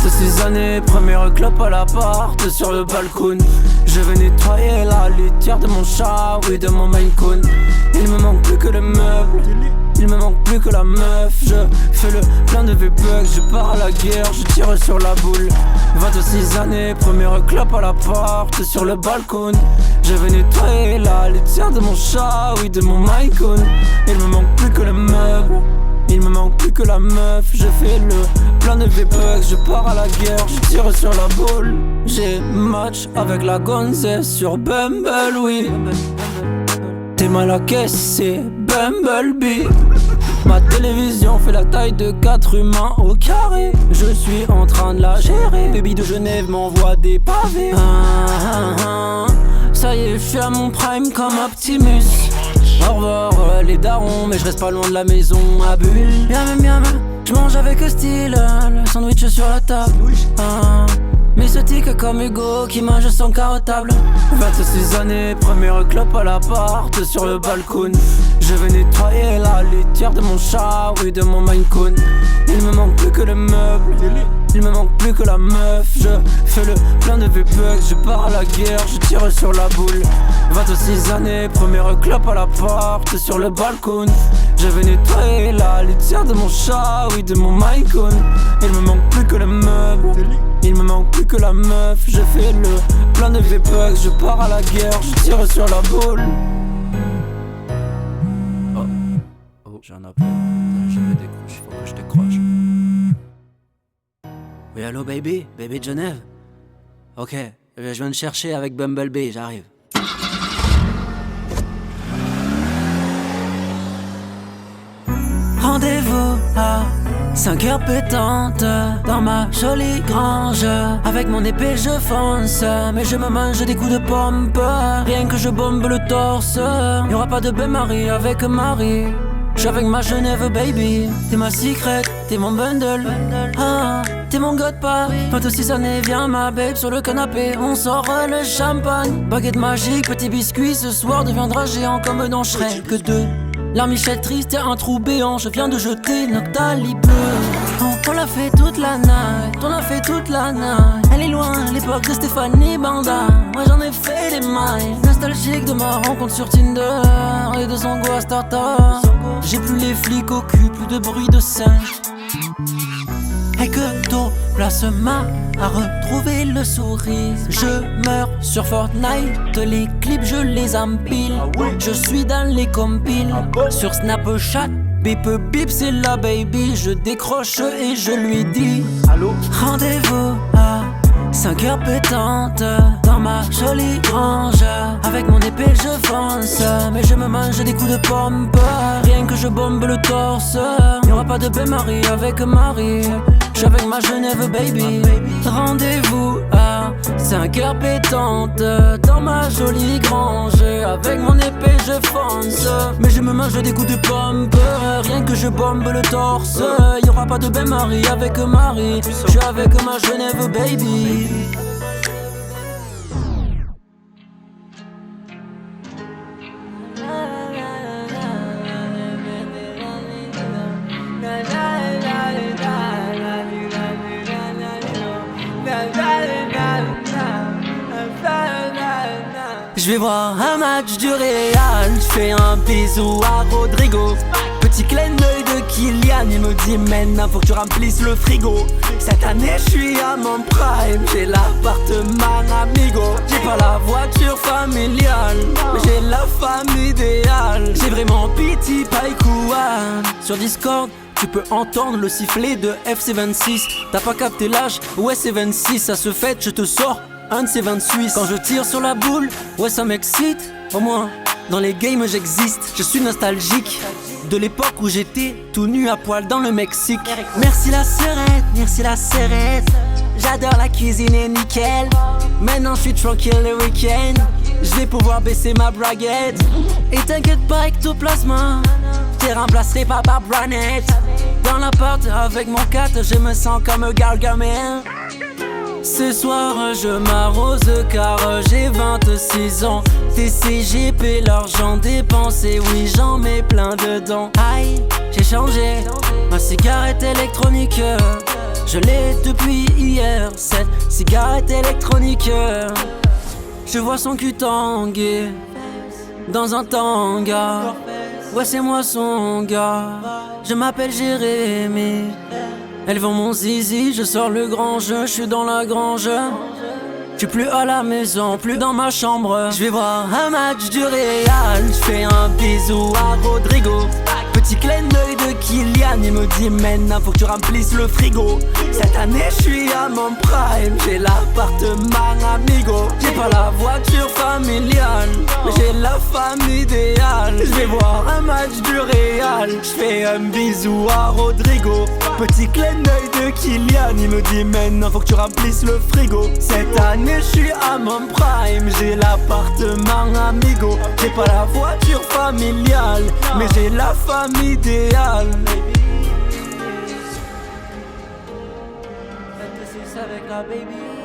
26 années, première clope à l'appart, sur le balcon. Je vais nettoyer la litière de mon chat, oui de mon Maine Coon. Il me manque plus que le meuble, il me manque plus que la meuf. Je fais le plein de V-Bucks, je pars à la guerre, je tire sur la boule. 26 années, première clope à l'appart, sur le balcon. Je vais nettoyer la litière de mon chat, oui de mon Maine Coon. Il me manque plus que le meuble, il me manque plus que la meuf. Je fais le plein de V-Bucks, je pars à la guerre, je tire sur la boule. J'ai match avec la gonzesse sur Bumble, oui. T'es mal à caisse, c'est Bumblebee. Ma télévision fait la taille de 4 humains au carré. Je suis en train de la gérer. Baby de Genève m'envoie des pavés. Ça y est, je suis à mon prime comme Optimus. Au revoir les darons, mais je reste pas loin de la maison à Bulle. Bien, je mange avec style, le sandwich sur la table. Mais ce tic comme Hugo qui mange son carotable. 26 années, première clope à l'appart, sur le balcon. Je vais nettoyer la litière de mon chat, oui de mon Maine Coon. Il me manque plus que le meuble, il me manque plus que la meuf. Je fais le plein de V-Bucks, je pars à la guerre, je tire sur la boule. 26 années, première clope à l'appart, sur le balcon. Je vais nettoyer la litière de mon chat, oui de mon Maine Coon. Il me manque plus que le meuble, il me manque plus que la meuf. Je fais le plein de V-Bucks, je pars à la guerre, je tire sur la boule. Oh, j'ai un appel, je vais décrocher, faut que je décroche. Oui, allô baby, baby de Genève. Ok, je viens de chercher avec Bumblebee, j'arrive. Rendez-vous à 5h pétante dans ma jolie grange. Avec mon épée je fonce, mais je me mange des coups de pompe. Rien que je bombe le torse. Y'aura pas de bain-marie avec Marie. J'suis avec ma Genève baby. T'es ma secret, t'es mon bundle. T'es mon god pas. 26 années, viens ma babe sur le canapé. On sort le champagne. Baguette magique, petit biscuit. Ce soir deviendra géant comme dans Shrek 2. L'armichette triste et un trou béant. Je viens de jeter notre talibe. On l'a fait toute la night, on l'a fait toute la night. Elle est loin, l'époque de Stéphanie Banda. Moi j'en ai fait des mailles. Nostalgique de ma rencontre sur Tinder et de son go à Starter. J'ai plus les flics au cul, plus de bruit de singe. Et que tôt, place m'a à retrouver le sourire. Je meurs sur Fortnite, les clips je les empile. Je suis dans les compiles, sur Snapchat. Bip bip c'est la baby, je décroche et je lui dis allô. Rendez-vous à 5h pétante dans ma jolie grange. Avec mon épée je fonce, mais je me mange des coups de pompe. Rien que je bombe le torse. Y'aura pas de bain-marie avec Marie. J'suis avec ma Genève baby. Rendez-vous à 5h pétante dans ma jolie grange. Avec mon épée je fonce, mais je me mange des coups de pompe. Rien que je bombe le torse. Y'aura pas de bain-marie avec Marie. J'suis avec ma Genève baby. Je vais voir un match du Real, je fais un bisou à Rodrigo. Petit clin d'œil de Kylian, il me dit maintenant faut que tu remplisses le frigo. Cette année je suis à mon prime, j'ai l'appartement amigo. J'ai pas la voiture familiale, mais j'ai la femme idéale. J'ai vraiment pitié Paikouan. Sur Discord tu peux entendre le sifflet de FC26. T'as pas capté l'âge, ouais c'est 26. Ça se fait, je te sors un de ces 28. Quand je tire sur la boule, ouais ça m'excite. Au moins, dans les games j'existe. Je suis nostalgique de l'époque où j'étais tout nu à poil dans le Mexique. Merci la serette, merci la serette. J'adore la cuisine et nickel. Maintenant je suis tranquille le week-end. Je vais pouvoir baisser ma braguette. Et t'inquiète pas ectoplasma, t'es remplacerai pas par Branette. Dans l'appart avec mon cat, je me sens comme Gargamel. Ce soir je m'arrose car j'ai 26 ans. TCGP, l'argent dépensé, oui j'en mets plein dedans. Aïe, j'ai changé ma cigarette électronique. Je l'ai depuis hier, cette cigarette électronique. Je vois son cul tanguer dans un tanga. Ouais c'est moi son gars, je m'appelle Jérémy. Elles vont mon zizi, je sors le grand jeu, je suis dans la grange. Je suis plus à la maison, plus dans ma chambre. Je vais voir un match du Real, je fais un bisou à Rodrigo. Petit clin d'œil de Kylian, il me dit maintenant faut que tu remplisses le frigo. Cette année je suis à mon prime, j'ai l'appartement amigo. J'ai pas la voiture familiale, mais j'ai la femme idéale. Je vais voir un match du Real, je fais un bisou à Rodrigo. Petit clin d'œil de Kylian, il me dit maintenant faut que tu remplisses le frigo. Cette année je suis à mon prime, j'ai l'appartement amigo. J'ai pas la voiture familiale, mais j'ai la femme idéale. Avec la baby.